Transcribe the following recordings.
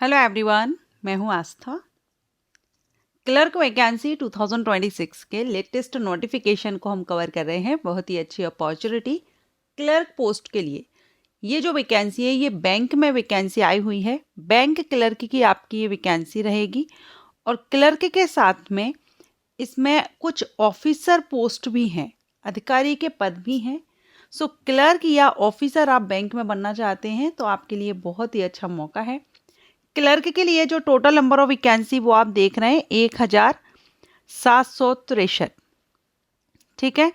Hello everyone, मैं हूं आस्था। Clerk vacancy 2026 के लेटेस्ट नोटिफिकेशन को हम कवर कर रहे हैं। बहुत ही अच्छी अपॉर्चुनिटी क्लर्क पोस्ट के लिए। ये जो वैकेंसी है ये बैंक में वैकेंसी आई हुई है। बैंक क्लर्क की आपकी ये वैकेंसी रहेगी और क्लर्क के साथ में इसमें कुछ ऑफिसर पोस्ट भी हैं, अधिकारी के पद भी हैं। सो क्लर्क या ऑफिसर आप बैंक में बनना चाहते हैं तो आपके लिए बहुत ही अच्छा मौका है। क्लर्क के लिए जो टोटल नंबर ऑफ वैकेंसी वो आप देख रहे हैं 1763। ठीक है,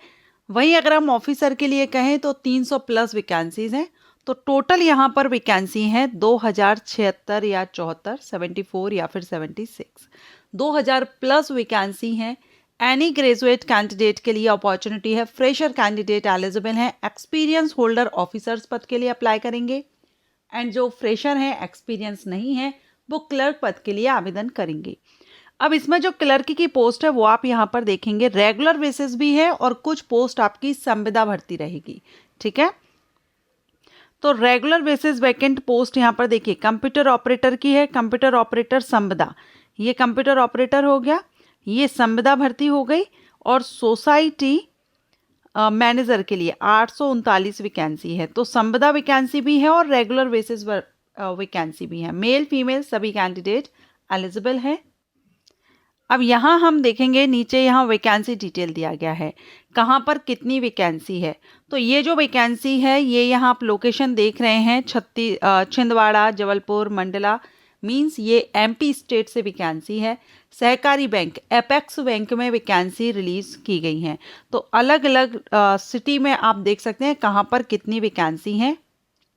वहीं अगर हम ऑफिसर के लिए कहें तो 300 प्लस वैकेंसीज हैं। तो टोटल यहाँ पर वैकेंसी है 2076 या 74, 74 या फिर 76, 2000 प्लस वैकेंसी हैं। एनी ग्रेजुएट कैंडिडेट के लिए अपॉर्चुनिटी है। फ्रेशर कैंडिडेट एलिजिबल हैं। एक्सपीरियंस होल्डर ऑफिसर्स पद के लिए अप्लाई करेंगे एंड जो फ्रेशर हैं, एक्सपीरियंस नहीं है, वो क्लर्क पद के लिए आवेदन करेंगे। अब इसमें जो क्लर्क की पोस्ट है वो आप यहाँ पर देखेंगे रेगुलर बेसिस भी है और कुछ पोस्ट आपकी संविदा भर्ती रहेगी। ठीक है, तो रेगुलर बेसिस वैकेंट पोस्ट यहाँ पर देखिए कंप्यूटर ऑपरेटर की है। कंप्यूटर ऑपरेटर संविदा, ये कंप्यूटर ऑपरेटर हो गया, ये संविदा भर्ती हो गई। और सोसाइटी मैनेजर के लिए 839 वैकेंसी है। तो संविदा वैकेंसी भी है और रेगुलर बेसिस वैकेंसी भी है। मेल फीमेल सभी कैंडिडेट एलिजिबल है। अब यहाँ हम देखेंगे नीचे यहाँ वैकेंसी डिटेल दिया गया है, कहाँ पर कितनी वैकेंसी है। तो ये जो वैकेंसी है ये यहाँ आप लोकेशन देख रहे हैं छिंदवाड़ा, जबलपुर, मंडला, मींस ये एमपी स्टेट से वैकेंसी है। सहकारी बैंक एपेक्स बैंक में वैकेंसी रिलीज की गई हैं। तो अलग अलग सिटी में आप देख सकते हैं कहाँ पर कितनी वैकेंसी हैं।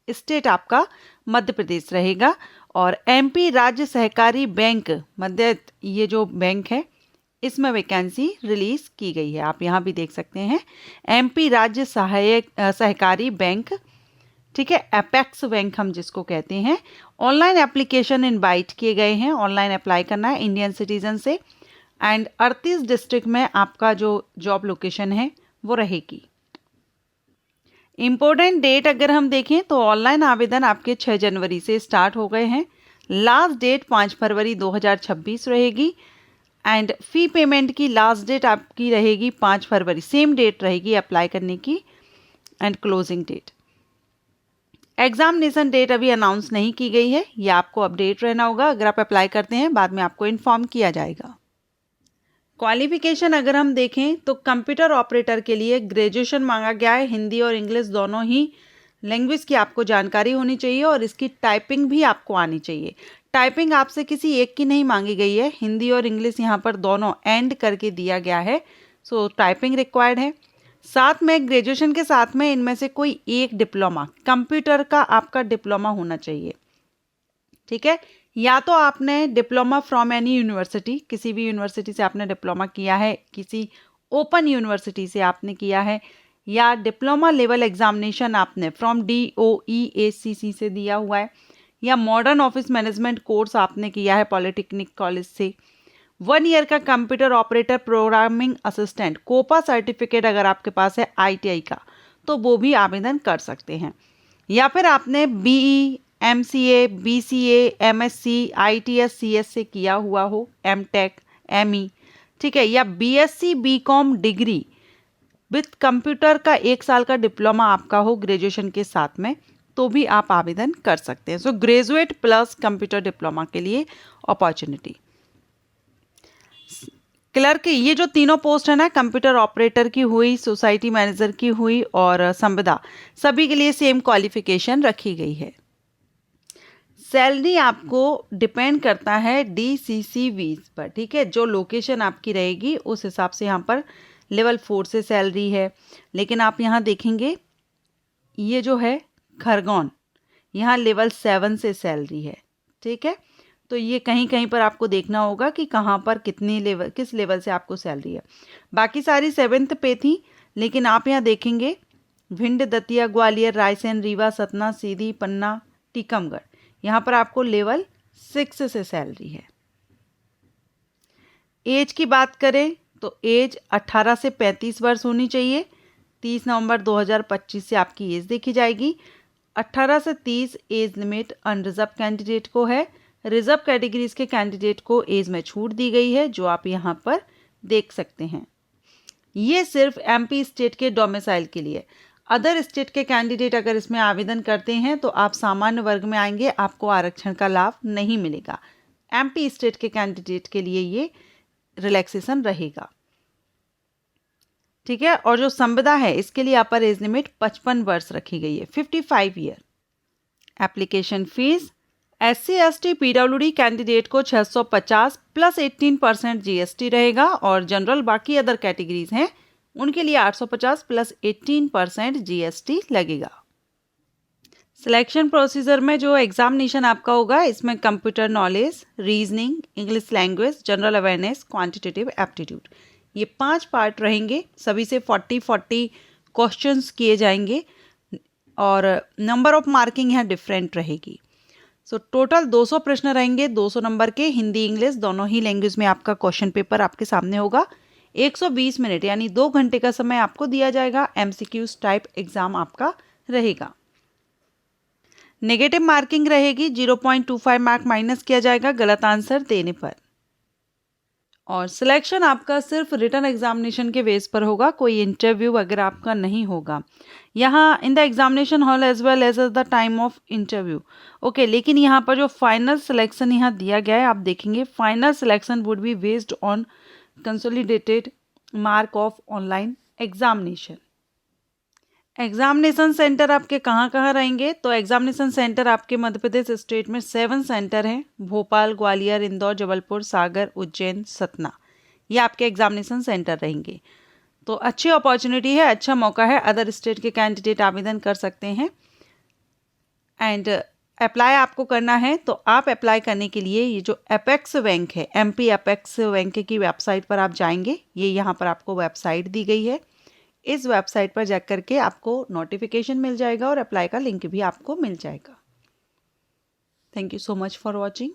स्टेट आपका मध्य प्रदेश रहेगा और एमपी राज्य सहकारी बैंक मध्य, ये जो बैंक है इसमें वैकेंसी रिलीज की गई है। आप यहाँ भी देख सकते हैं एमपी राज्य सहकारी बैंक, ठीक है, एपेक्स बैंक हम जिसको कहते हैं। ऑनलाइन एप्लीकेशन इनवाइट किए गए हैं, ऑनलाइन अप्लाई करना है इंडियन सिटीजन से। एंड 38 डिस्ट्रिक्ट में आपका जो जॉब लोकेशन है वो रहेगी। इम्पोर्टेंट डेट अगर हम देखें तो ऑनलाइन आवेदन आपके 6 जनवरी से स्टार्ट हो गए हैं। लास्ट डेट 5 फरवरी 2026 रहेगी एंड फी पेमेंट की लास्ट डेट आपकी रहेगी 5 फरवरी, सेम डेट रहेगी अप्लाई करने की and closing date. Examination date अभी अनाउंस नहीं की गई है, ये आपको अपडेट रहना होगा। अगर आप अप्लाई करते हैं बाद में आपको इन्फॉर्म किया जाएगा। क्वालिफिकेशन अगर हम देखें तो कंप्यूटर ऑपरेटर के लिए ग्रेजुएशन मांगा गया है। हिंदी और इंग्लिश दोनों ही लैंग्वेज की आपको जानकारी होनी चाहिए और इसकी टाइपिंग भी आपको आनी चाहिए। टाइपिंग आपसे किसी एक की नहीं मांगी गई है, हिंदी और इंग्लिश यहाँ पर दोनों एंड करके दिया गया है। सो टाइपिंग रिक्वायर्ड है। साथ में ग्रेजुएशन के साथ में इनमें से कोई एक डिप्लोमा, कंप्यूटर का आपका डिप्लोमा होना चाहिए। ठीक है, या तो आपने डिप्लोमा फ्रॉम एनी यूनिवर्सिटी, किसी भी यूनिवर्सिटी से आपने डिप्लोमा किया है, किसी ओपन यूनिवर्सिटी से आपने किया है, या डिप्लोमा लेवल एग्जामिनेशन आपने फ्रॉम DOEACC से दिया हुआ है, या मॉडर्न ऑफिस मैनेजमेंट कोर्स आपने किया है पॉलिटेक्निक कॉलेज से। 1 ईयर का computer operator programming assistant COPA certificate अगर आपके पास है ITI का तो वो भी आवेदन कर सकते हैं। या फिर आपने BE, MCA, BCA, MSc, ITS, CS से किया हुआ हो, MTech, ME, ठीक है, या BSc BCom degree with computer का 1 साल का डिप्लोमा आपका हो ग्रेजुएशन के साथ में, तो भी आप आवेदन कर सकते हैं। सो ग्रेजुएट प्लस कंप्यूटर डिप्लोमा के लिए अपॉर्चुनिटी। क्लर्क ये जो तीनों पोस्ट है ना, कंप्यूटर ऑपरेटर की हुई, सोसाइटी मैनेजर की हुई और संविदा, सभी के लिए सेम क्वालिफिकेशन रखी गई है। सैलरी आपको डिपेंड करता है DCCV पर, ठीक है, जो लोकेशन आपकी रहेगी उस हिसाब से यहाँ पर लेवल 4 से सैलरी है। लेकिन आप यहाँ देखेंगे ये जो है खरगोन, यहाँ लेवल 7 से सैलरी है। ठीक है, तो ये कहीं कहीं पर आपको देखना होगा कि कहाँ पर कितनी लेवल, किस लेवल से आपको सैलरी है। बाकी सारी 7th पे थी, लेकिन आप यहाँ देखेंगे भिंड, दतिया, ग्वालियर, रायसेन, रीवा, सतना, सीधी, पन्ना, टीकमगढ़, यहाँ पर आपको लेवल 6 से सैलरी है। एज की बात करें तो एज 18 से 35 वर्ष होनी चाहिए। 30 नवंबर 2025 से आपकी एज देखी जाएगी। 18 से 30 एज लिमिट अनरिजर्व कैंडिडेट को है। रिजर्व कैटेगरीज के कैंडिडेट को एज में छूट दी गई है, जो आप यहाँ पर देख सकते हैं। ये सिर्फ एमपी स्टेट के डोमिसाइल के लिए। अदर स्टेट के कैंडिडेट अगर इसमें आवेदन करते हैं तो आप सामान्य वर्ग में आएंगे, आपको आरक्षण का लाभ नहीं मिलेगा। एमपी स्टेट के कैंडिडेट के लिए ये रिलैक्सेशन रहेगा, ठीक है। और जो संविदा है इसके लिए अपर एज लिमिट 55 वर्ष रखी गई है, 55 year. Application fees SC ST PWD candidate को 650 प्लस 18% GST रहेगा, और जनरल बाकी अदर कैटेगरीज हैं उनके लिए 850 प्लस 18% GST लगेगा। सिलेक्शन प्रोसीजर में जो एग्जामिनेशन आपका होगा, इसमें computer knowledge, reasoning, English language, general awareness, quantitative aptitude, ये 5 पार्ट रहेंगे। सभी से 40 क्वेश्चंस किए जाएंगे और नंबर ऑफ मार्किंग यहाँ डिफरेंट रहेगी। सो टोटल 200 प्रश्न रहेंगे, 200 नंबर के, हिंदी इंग्लिश दोनों ही लैंग्वेज में आपका क्वेश्चन पेपर आपके सामने होगा। 120 मिनट यानी 2 घंटे का समय आपको दिया जाएगा। MCQs टाइप एग्जाम आपका रहेगा। नेगेटिव मार्किंग रहेगी, 0.25 मार्क माइनस किया जाएगा गलत आंसर देने पर। और सिलेक्शन आपका सिर्फ रिटन एग्जामिनेशन के बेस पर होगा, कोई इंटरव्यू वगैरह आपका नहीं होगा यहाँ in the examination hall as well as the time of interview. Okay, लेकिन यहाँ पर जो फाइनल सिलेक्शन यहाँ दिया गया है, आप देखेंगे final selection would be based on consolidated mark of online examination. Examination centre आपके कहाँ कहाँ रहेंगे, तो एग्जामिनेशन सेंटर आपके मध्य प्रदेश स्टेट में 7 सेंटर हैं, भोपाल, ग्वालियर, इंदौर, जबलपुर, सागर, उज्जैन, सतना, ये आपके एग्जामिनेशन सेंटर रहेंगे। तो अच्छी अपॉर्चुनिटी है, अच्छा मौका है, अदर स्टेट के कैंडिडेट आवेदन कर सकते हैं। एंड अप्लाई आपको करना है तो आप अप्लाई करने के लिए ये जो अपेक्स बैंक है, MP अपेक्स बैंक की वेबसाइट पर आप जाएंगे, ये यहाँ पर आपको वेबसाइट दी गई है। इस वेबसाइट पर जाकर के आपको नोटिफिकेशन मिल जाएगा और अप्लाई का लिंक भी आपको मिल जाएगा। Thank you so much for watching.